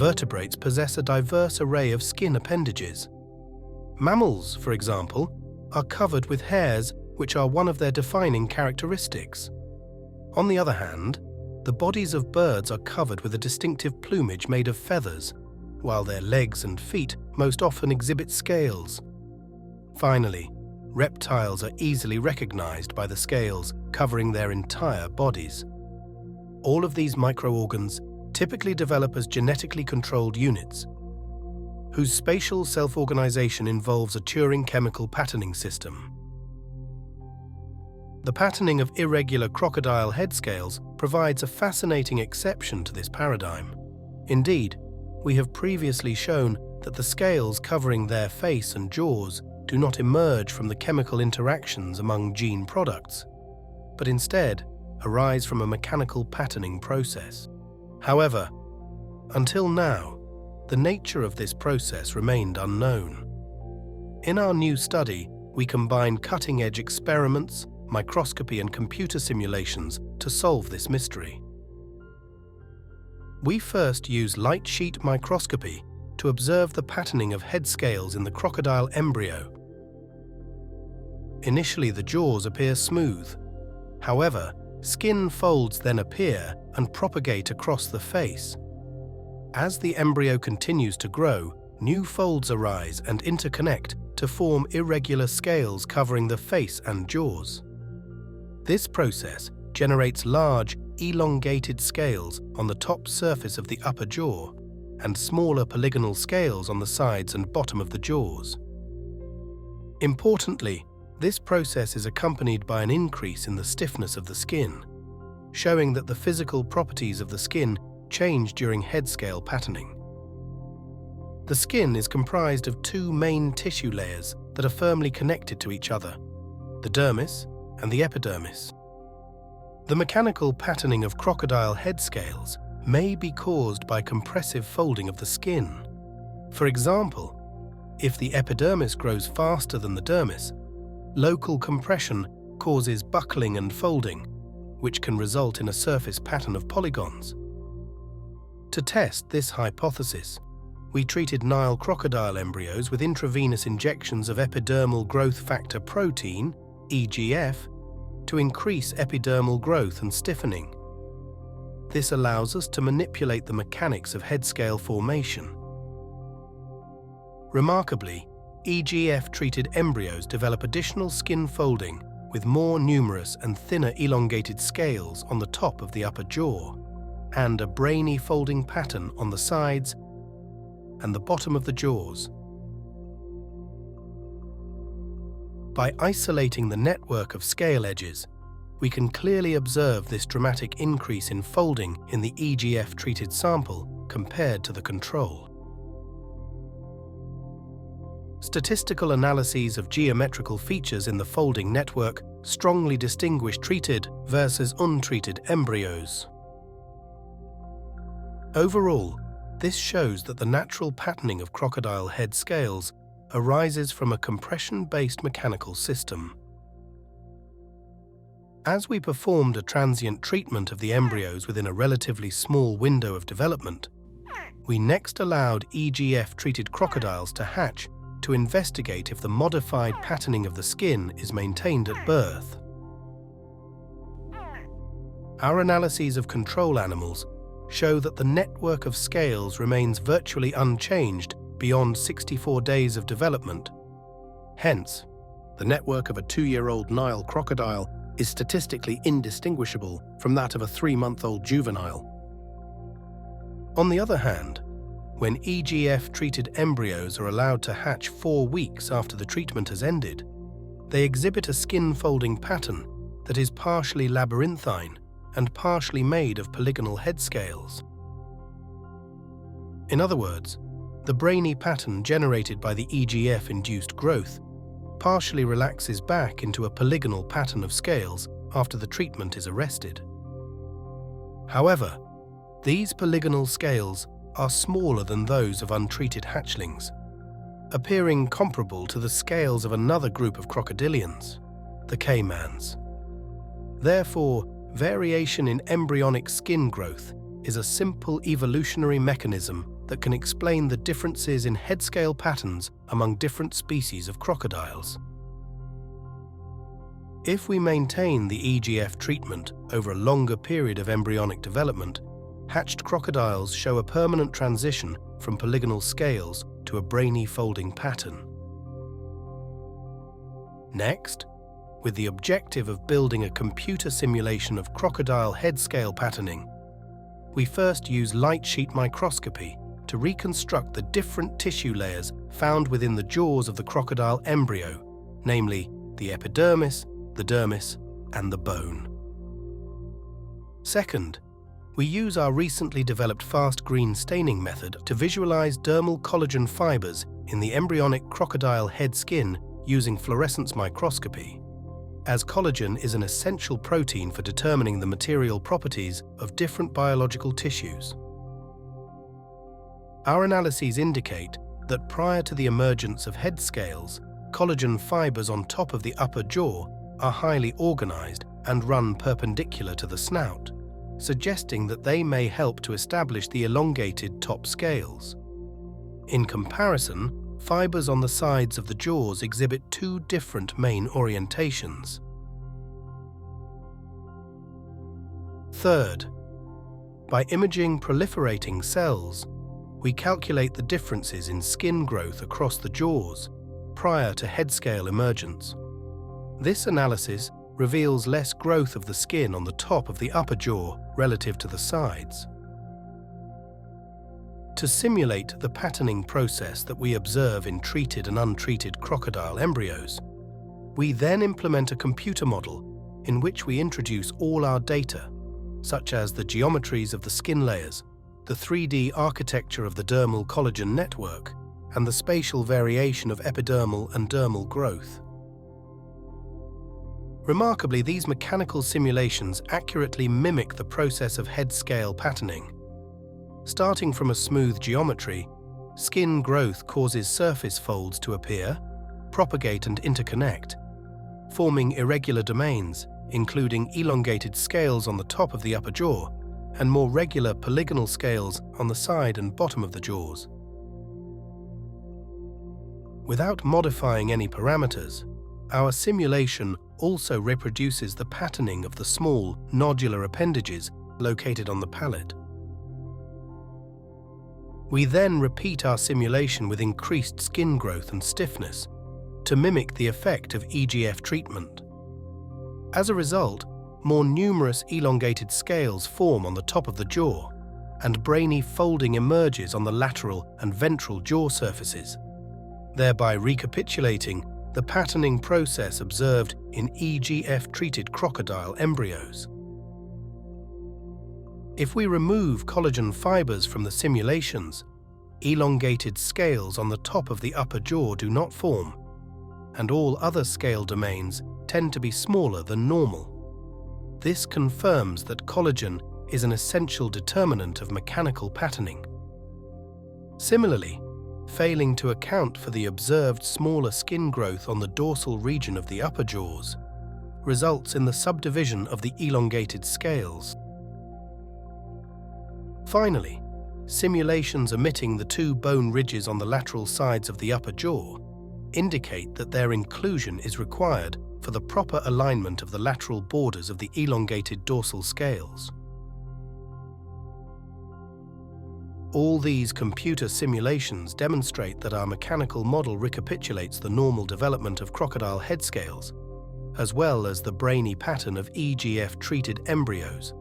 vertebrates possess a diverse array of skin appendages. Mammals, for example, are covered with hairs which are one of their defining characteristics. On the other hand, the bodies of birds are covered with a distinctive plumage made of feathers, while their legs and feet most often exhibit scales. Finally, reptiles are easily recognized by the scales covering their entire bodies. All of these microorgans typically develop as genetically controlled units, whose spatial self-organization involves a Turing chemical patterning system. The patterning of irregular crocodile head scales provides a fascinating exception to this paradigm. Indeed, we have previously shown that the scales covering their face and jaws do not emerge from the chemical interactions among gene products, but instead arise from a mechanical patterning process. However, until now, the nature of this process remained unknown. In our new study, we combine cutting-edge experiments, microscopy and computer simulations to solve this mystery. We first use light sheet microscopy to observe the patterning of head scales in the crocodile embryo. Initially, the jaws appear smooth. However, skin folds then appear and propagate across the face. As the embryo continues to grow, new folds arise and interconnect to form irregular scales covering the face and jaws. This process generates large, elongated scales on the top surface of the upper jaw and smaller polygonal scales on the sides and bottom of the jaws. Importantly, this process is accompanied by an increase in the stiffness of the skin, showing that the physical properties of the skin change during head scale patterning. The skin is comprised of two main tissue layers that are firmly connected to each other, the dermis and the epidermis. The mechanical patterning of crocodile head scales may be caused by compressive folding of the skin. For example, if the epidermis grows faster than the dermis, local compression causes buckling and folding, which can result in a surface pattern of polygons. To test this hypothesis, we treated Nile crocodile embryos with intravenous injections of epidermal growth factor protein, EGF, to increase epidermal growth and stiffening. This allows us to manipulate the mechanics of head scale formation. Remarkably, EGF-treated embryos develop additional skin folding with more numerous and thinner elongated scales on the top of the upper jaw, and a brainy folding pattern on the sides and the bottom of the jaws. By isolating the network of scale edges, we can clearly observe this dramatic increase in folding in the EGF-treated sample compared to the control. Statistical analyses of geometrical features in the folding network strongly distinguish treated versus untreated embryos. Overall, this shows that the natural patterning of crocodile head scales arises from a compression-based mechanical system. As we performed a transient treatment of the embryos within a relatively small window of development, we next allowed EGF-treated crocodiles to hatch to investigate if the modified patterning of the skin is maintained at birth. Our analyses of control animals show that the network of scales remains virtually unchanged beyond 64 days of development. Hence, the network of a 2-year-old Nile crocodile is statistically indistinguishable from that of a 3-month-old juvenile. On the other hand, when EGF-treated embryos are allowed to hatch 4 weeks after the treatment has ended, they exhibit a skin folding pattern that is partially labyrinthine and partially made of polygonal head scales. In other words, the brainy pattern generated by the EGF-induced growth partially relaxes back into a polygonal pattern of scales after the treatment is arrested. However, these polygonal scales are smaller than those of untreated hatchlings, appearing comparable to the scales of another group of crocodilians, the caimans. Therefore, variation in embryonic skin growth is a simple evolutionary mechanism that that can explain the differences in head scale patterns among different species of crocodiles. If we maintain the EGF treatment over a longer period of embryonic development, hatched crocodiles show a permanent transition from polygonal scales to a brainy folding pattern. Next, with the objective of building a computer simulation of crocodile head scale patterning, we first use light sheet microscopy to reconstruct the different tissue layers found within the jaws of the crocodile embryo, namely the epidermis, the dermis, and the bone. Second, we use our recently developed fast green staining method to visualize dermal collagen fibers in the embryonic crocodile head skin using fluorescence microscopy, as collagen is an essential protein for determining the material properties of different biological tissues. Our analyses indicate that prior to the emergence of head scales, collagen fibers on top of the upper jaw are highly organized and run perpendicular to the snout, suggesting that they may help to establish the elongated top scales. In comparison, fibers on the sides of the jaws exhibit two different main orientations. Third, by imaging proliferating cells, we calculate the differences in skin growth across the jaws prior to head scale emergence. This analysis reveals less growth of the skin on the top of the upper jaw relative to the sides. To simulate the patterning process that we observe in treated and untreated crocodile embryos, we then implement a computer model in which we introduce all our data, such as the geometries of the skin layers, the 3D architecture of the dermal collagen network, and the spatial variation of epidermal and dermal growth. Remarkably, these mechanical simulations accurately mimic the process of head scale patterning. Starting from a smooth geometry, skin growth causes surface folds to appear, propagate and interconnect, forming irregular domains, including elongated scales on the top of the upper jaw and more regular polygonal scales on the side and bottom of the jaws. Without modifying any parameters, our simulation also reproduces the patterning of the small, nodular appendages located on the palate. We then repeat our simulation with increased skin growth and stiffness to mimic the effect of EGF treatment. As a result, more numerous elongated scales form on the top of the jaw, and brainy folding emerges on the lateral and ventral jaw surfaces, thereby recapitulating the patterning process observed in EGF-treated crocodile embryos. If we remove collagen fibers from the simulations, elongated scales on the top of the upper jaw do not form, and all other scale domains tend to be smaller than normal. This confirms that collagen is an essential determinant of mechanical patterning. Similarly, failing to account for the observed smaller skin growth on the dorsal region of the upper jaws results in the subdivision of the elongated scales. Finally, simulations omitting the two bone ridges on the lateral sides of the upper jaw indicate that their inclusion is required for the proper alignment of the lateral borders of the elongated dorsal scales. All these computer simulations demonstrate that our mechanical model recapitulates the normal development of crocodile head scales, as well as the brainy pattern of EGF-treated embryos.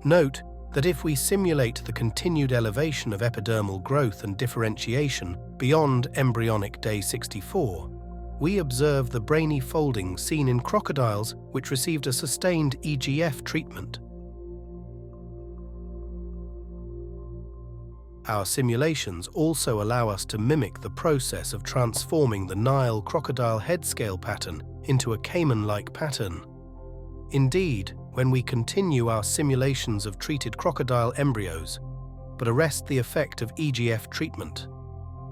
Note that if we simulate the continued elevation of epidermal growth and differentiation beyond embryonic day 64, we observe the brainy folding seen in crocodiles which received a sustained EGF treatment. Our simulations also allow us to mimic the process of transforming the Nile crocodile head scale pattern into a caiman-like pattern. Indeed, when we continue our simulations of treated crocodile embryos, but arrest the effect of EGF treatment,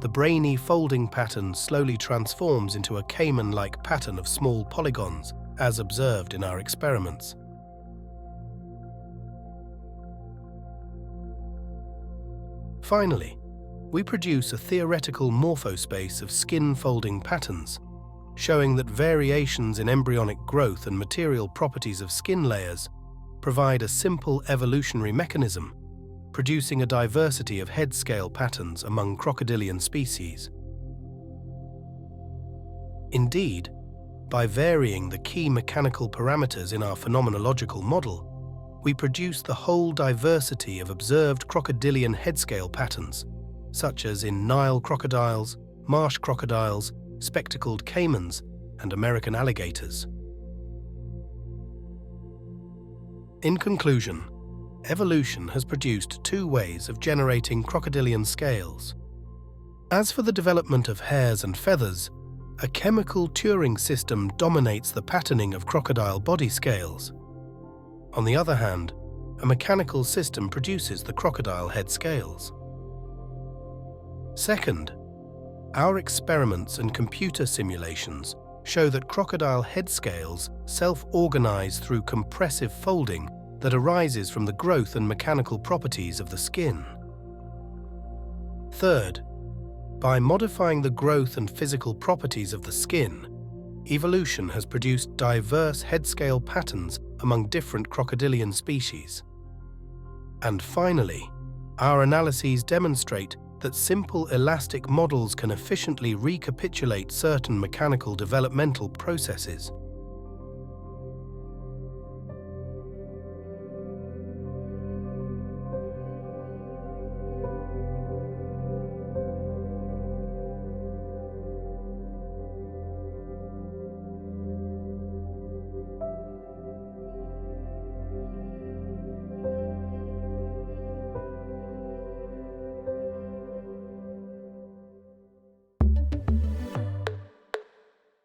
the brainy folding pattern slowly transforms into a caiman-like pattern of small polygons, as observed in our experiments. Finally, we produce a theoretical morphospace of skin folding patterns, showing that variations in embryonic growth and material properties of skin layers provide a simple evolutionary mechanism, producing a diversity of head scale patterns among crocodilian species. Indeed, by varying the key mechanical parameters in our phenomenological model, we produce the whole diversity of observed crocodilian head scale patterns, such as in Nile crocodiles, marsh crocodiles, spectacled caimans, and American alligators. In conclusion, evolution has produced two ways of generating crocodilian scales. As for the development of hairs and feathers, a chemical Turing system dominates the patterning of crocodile body scales. On the other hand, a mechanical system produces the crocodile head scales. Second, our experiments and computer simulations show that crocodile head scales self-organize through compressive folding that arises from the growth and mechanical properties of the skin. Third, by modifying the growth and physical properties of the skin, evolution has produced diverse head scale patterns among different crocodilian species. And finally, our analyses demonstrate that simple elastic models can efficiently recapitulate certain mechanical developmental processes,